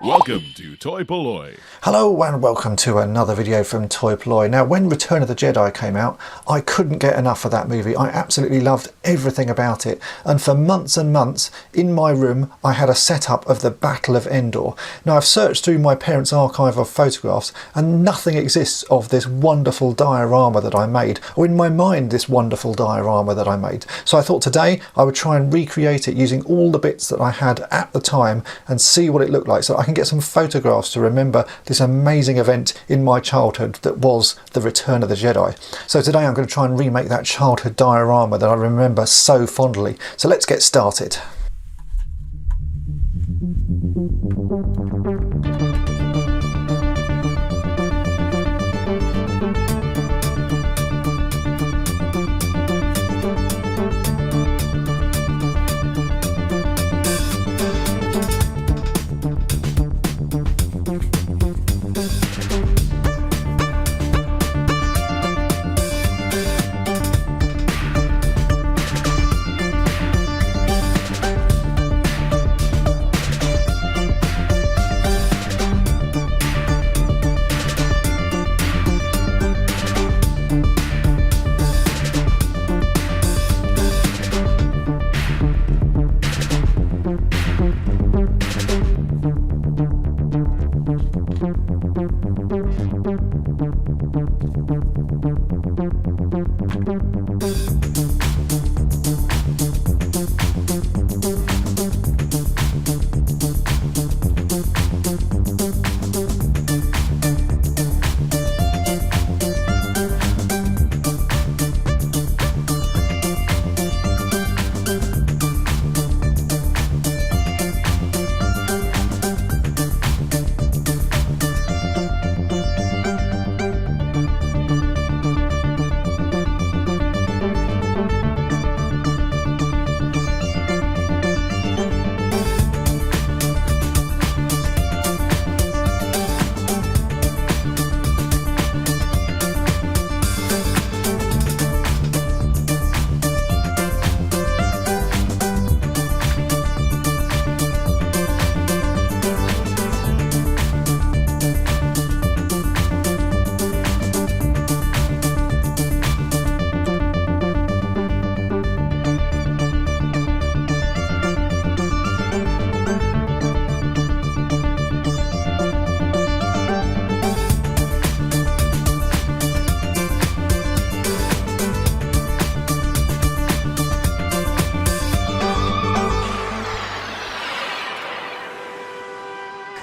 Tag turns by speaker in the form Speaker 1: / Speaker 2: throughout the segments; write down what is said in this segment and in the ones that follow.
Speaker 1: Welcome to toy-polloi.
Speaker 2: Hello and welcome to another video from toy-polloi. Now, when Return of the Jedi came out, I couldn't get enough of that movie. I absolutely loved everything about it. And for months and months, in my room, I had a setup of the Battle of Endor. Now, I've searched through my parents' archive of photographs and nothing exists of this wonderful diorama that I made, or in my mind, this wonderful diorama that I made. So I thought today I would try and recreate it using all the bits that I had at the time and see what it looked like, so I can get some photographs to remember this amazing event in my childhood that was the Return of the Jedi. So today I'm going to try and remake that childhood diorama that I remember so fondly. So let's get started.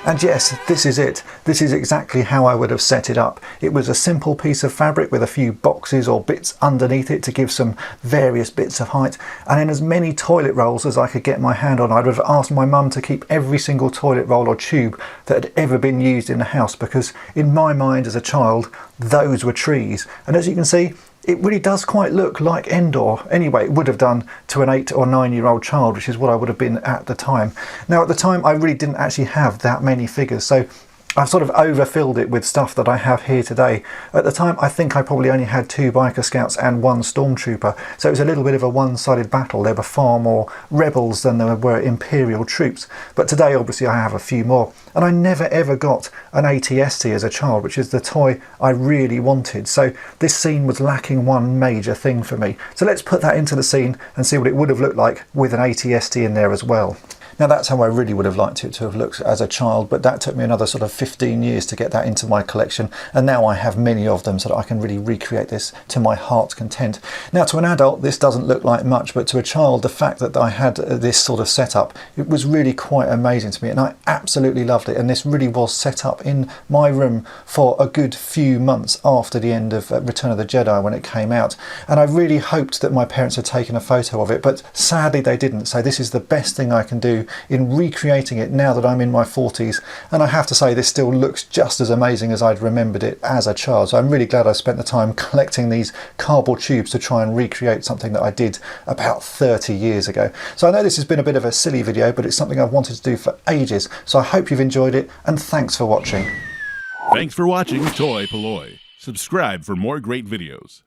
Speaker 2: And yes, this is it. This is exactly how I would have set it up. It was a simple piece of fabric with a few boxes or bits underneath it to give some various bits of height, and then as many toilet rolls as I could get my hand on. I'd have asked my mum to keep every single toilet roll or tube that had ever been used in the house, because in my mind as a child, those were trees. And as you can see, it really does quite look like Endor. Anyway, it would have done to an 8 or 9 year old child, which is what I would have been at the time. Now at the time I really didn't actually have that many figures, so I've sort of overfilled it with stuff that I have here today. At the time, I think I probably only had 2 biker scouts and 1 stormtrooper, so it was a little bit of a one-sided battle. There were far more rebels than there were imperial troops. But today, obviously, I have a few more. And I never ever got an AT-ST as a child, which is the toy I really wanted. So this scene was lacking one major thing for me. So let's put that into the scene and see what it would have looked like with an AT-ST in there as well. Now that's how I really would have liked it to have looked as a child, but that took me another sort of 15 years to get that into my collection, and now I have many of them so that I can really recreate this to my heart's content. Now to an adult this doesn't look like much, but to a child the fact that I had this sort of setup, it was really quite amazing to me, and I absolutely loved it. And this really was set up in my room for a good few months after the end of Return of the Jedi when it came out, and I really hoped that my parents had taken a photo of it, but sadly they didn't. So this is the best thing I can do in recreating it now that I'm in my 40s, and I have to say this still looks just as amazing as I'd remembered it as a child. So I'm really glad I spent the time collecting these cardboard tubes to try and recreate something that I did about 30 years ago. So I know this has been a bit of a silly video, but it's something I've wanted to do for ages, so I hope you've enjoyed it, and thanks for watching.
Speaker 1: Thanks for watching toy-polloi. Subscribe for more great videos.